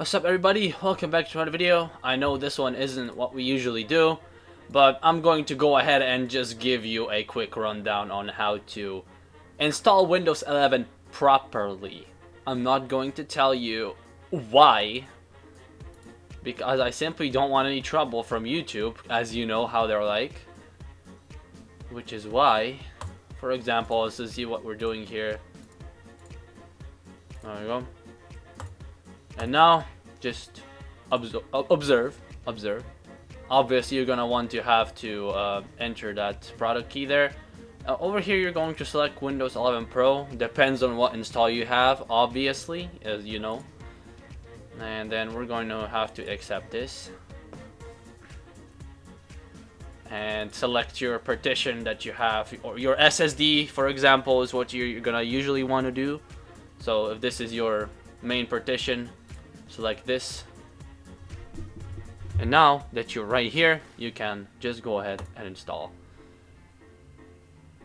What's up everybody, welcome back to another video. I know this one isn't what we usually do, but I'm going to go ahead and just give you a quick rundown on how to install Windows 11 properly. I'm not going to tell you why, because I simply don't want any trouble from YouTube, as you know how they're like. Which is why, for example, let's see what we're doing here. There we go. And now, just observe. Obviously, you're gonna want to have to enter that product key there. Over here, you're going to select Windows 11 Pro. Depends on what install you have, obviously, as you know. And then we're going to have to accept this. And select your partition that you have, or your SSD, for example, is what you're gonna usually want to do. So if this is your main partition, select this, and now that you're right here, you can just go ahead and install.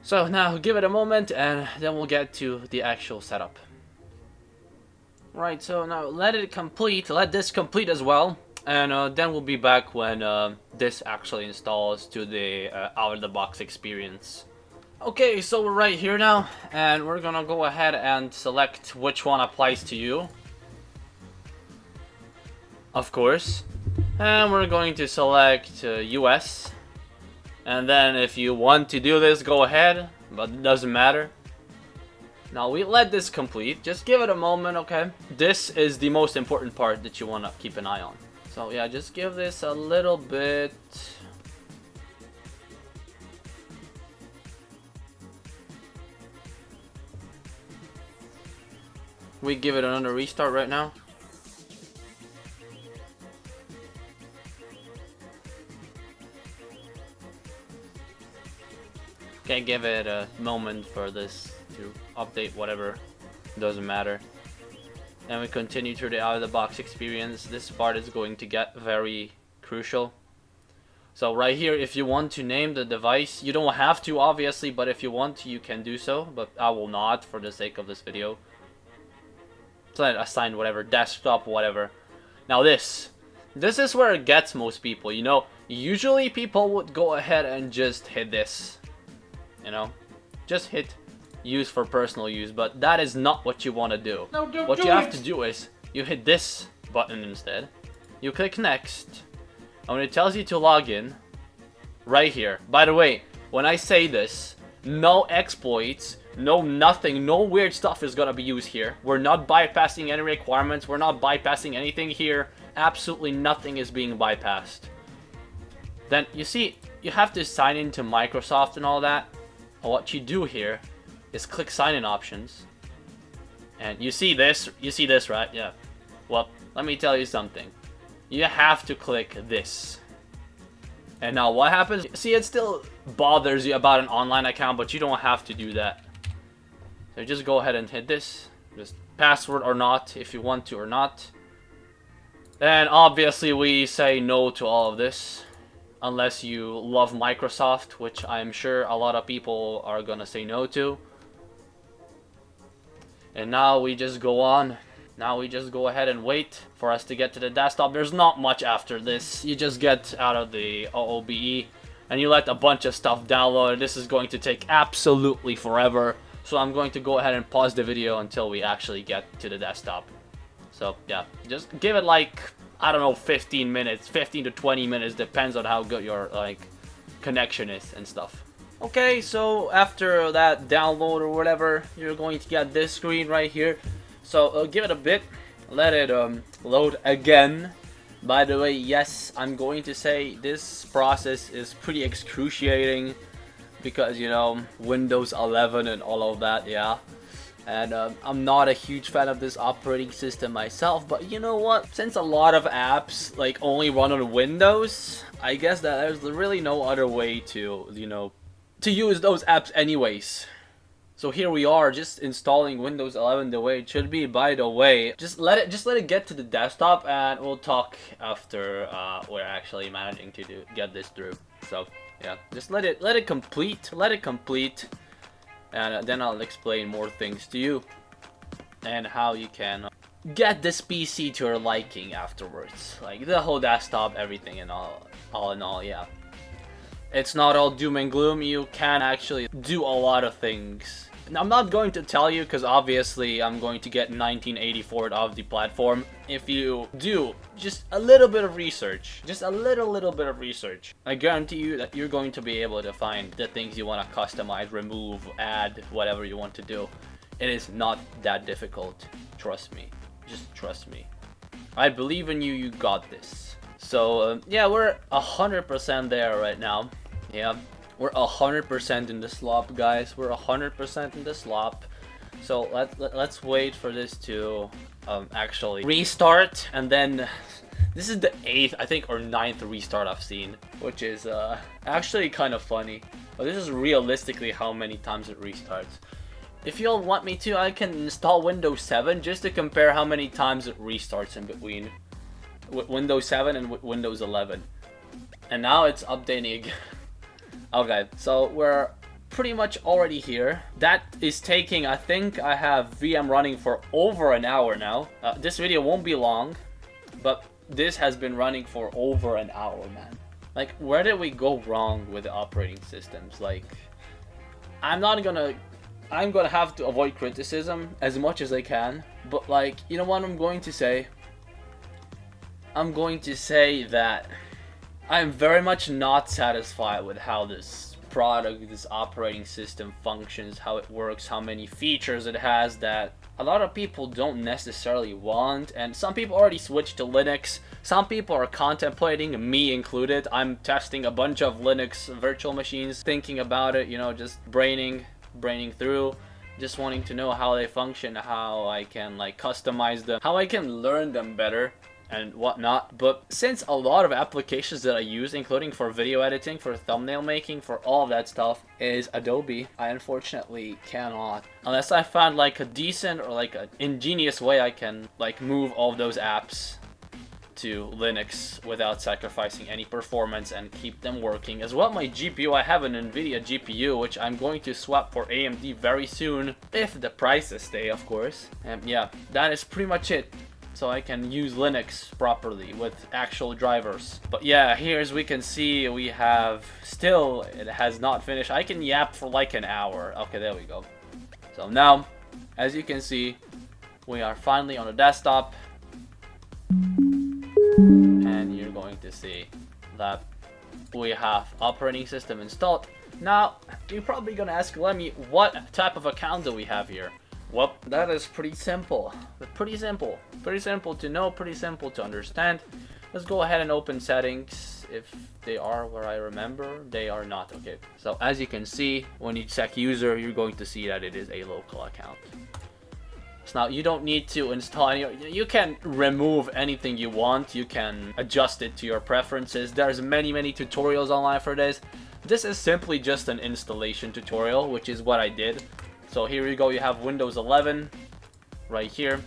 So now give it a moment and then we'll get to the actual setup. Right, so now let this complete as well, and then we'll be back when this actually installs to the out-of-the-box experience. Okay, so we're right here now, and we're gonna go ahead and select which one applies to you, of course, and we're going to select US, and then if you want to do this, go ahead, but it doesn't matter. Now we let this complete, just give it a moment, okay? This is the most important part that you want to keep an eye on. So yeah, just give this a little bit. We give it another restart right now. Okay, give it a moment for this to update, whatever, doesn't matter. And we continue through the out-of-the-box experience. This part is going to get very crucial. So right here, if you want to name the device, you don't have to obviously, but if you want to, you can do so, but I will not for the sake of this video. So assign whatever, desktop, whatever. Now this is where it gets most people, you know. Usually people would go ahead and just hit this, you know, just hit use for personal use, but that is not what you want to do. No, what you have to do is you hit this button instead, you click next, and when it tells you to log in, right here, by the way, when I say this, no exploits, no nothing, no weird stuff is gonna be used here. We're not bypassing any requirements, we're not bypassing anything here, absolutely nothing is being bypassed. Then you see, you have to sign into Microsoft and all that. What you do here is click sign in options, and you see this, right? Yeah. Well, let me tell you something. You have to click this. And now what happens? See, it still bothers you about an online account, but you don't have to do that. So just go ahead and hit this. Just password or not, if you want to or not. And obviously we say no to all of this. Unless you love Microsoft, which I'm sure a lot of people are gonna say no to. And now we just go on. Now we just go ahead and wait for us to get to the desktop. There's not much after this. You just get out of the OOBE and you let a bunch of stuff download. This is going to take absolutely forever. So I'm going to go ahead and pause the video until we actually get to the desktop. So yeah, just give it like, I don't know, 15 minutes, 15 to 20 minutes, depends on how good your like connection is and stuff. Okay, so after that download or whatever, you're going to get this screen right here. So give it a bit, let it load again. By the way, yes, I'm going to say this process is pretty excruciating because, you know, Windows 11 and all of that, yeah. And I'm not a huge fan of this operating system myself, but you know what? Since a lot of apps like only run on Windows, I guess that there's really no other way to, you know, to use those apps anyways. So here we are, just installing Windows 11 the way it should be. By the way, just let it get to the desktop, and we'll talk after we're actually managing to get this through. So yeah, just let it complete, and then I'll explain more things to you and how you can get this PC to your liking afterwards. Like the whole desktop, everything and all in all, yeah. It's not all doom and gloom. You can actually do a lot of things. And I'm not going to tell you because obviously I'm going to get 1984 off the platform. If you do just a little bit of research, just a little bit of research, I guarantee you that you're going to be able to find the things you want to customize, remove, add, whatever you want to do. It is not that difficult. Trust me. Just trust me. I believe in you. You got this. So yeah, we're 100% there right now. Yeah, we're 100% in the slop, guys. We're 100% in the slop. So let's wait for this to actually restart, and then this is the 8th, I think, or 9th restart I've seen, which is actually kind of funny. But this is realistically how many times it restarts. If y'all want me to, I can install Windows 7 just to compare how many times it restarts in between Windows 7 and Windows 11. And now it's updating again. Okay, so we're pretty much already here. That is taking, I think I have VM running for over an hour now. This video won't be long, but this has been running for over an hour, man. Like, where did we go wrong with the operating systems? Like, I'm gonna have to avoid criticism as much as I can, but like, you know what I'm going to say? I'm going to say that I'm very much not satisfied with how this product, this operating system functions, how it works, how many features it has that a lot of people don't necessarily want, and some people already switched to Linux. Some people are contemplating, me included. I'm testing a bunch of Linux virtual machines, thinking about it, you know, just braining through, just wanting to know how they function, how I can like customize them, how I can learn them better and whatnot. But since a lot of applications that I use, including for video editing, for thumbnail making, for all of that stuff, is Adobe, I unfortunately cannot, unless I find like a decent or like an ingenious way I can like move all of those apps to Linux without sacrificing any performance and keep them working. As well, my GPU, I have an NVIDIA GPU, which I'm going to swap for AMD very soon, if the prices stay, of course. And yeah, that is pretty much it. So I can use Linux properly with actual drivers. But yeah, here as we can see, we have still, it has not finished. I can yap for like an hour. Okay, there we go. So now, as you can see, we are finally on the desktop. And you're going to see that we have operating system installed. Now, you're probably gonna ask, Lemmy, what type of account do we have here? Well, that is pretty simple. Pretty simple to know, pretty simple to understand. Let's go ahead and open settings. If they are where I remember, they are not. Okay, so as you can see, when you check user, you're going to see that it is a local account. So now you don't need to install any, you can remove anything you want, you can adjust it to your preferences. There's many tutorials online for this. This is simply just an installation tutorial, which is what I did. So here you go, you have Windows 11 right here.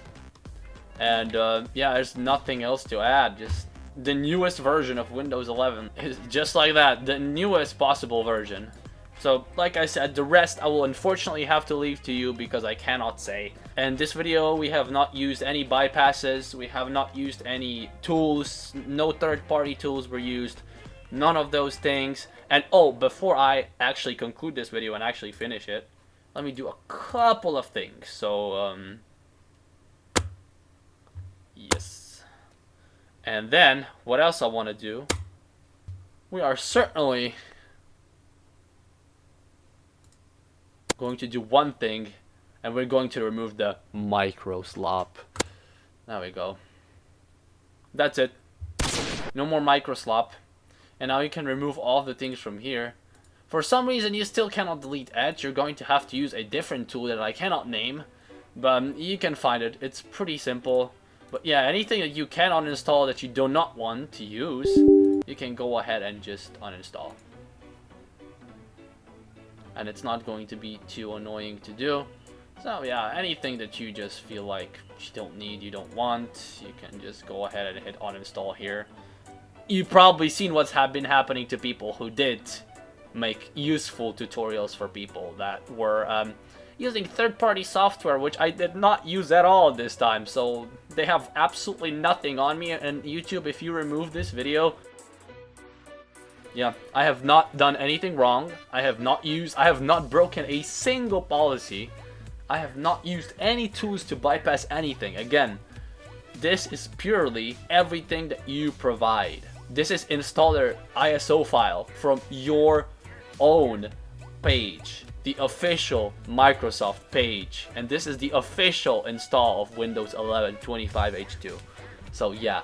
And yeah, there's nothing else to add, just the newest version of Windows 11 is just like that, the newest possible version. So like I said, the rest I will unfortunately have to leave to you because I cannot say. And this video, we have not used any bypasses, we have not used any tools, no third-party tools were used, none of those things. And oh, before I actually conclude this video and actually finish it, let me do a couple of things. So yes. And then what else I want to do, we are certainly going to do one thing, and we're going to remove the Microslop. There we go. That's it. No more Microslop. And now you can remove all the things from here. For some reason you still cannot delete Edge. You're going to have to use a different tool that I cannot name, but you can find it. It's pretty simple. But yeah, anything that you can uninstall that you do not want to use, you can go ahead and just uninstall. And it's not going to be too annoying to do. So yeah, anything that you just feel like you don't need, you don't want, you can just go ahead and hit uninstall here. You've probably seen what's been happening to people who did make useful tutorials for people that were using third-party software, which I did not use at all this time. So They have absolutely nothing on me, and YouTube, if you remove this video, yeah, I have not done anything wrong. I have not broken a single policy. I have not used any tools to bypass anything. Again, this is purely everything that you provide. This is installer ISO file from your own page, the official Microsoft page, and this is the official install of Windows 11 25H2. So yeah.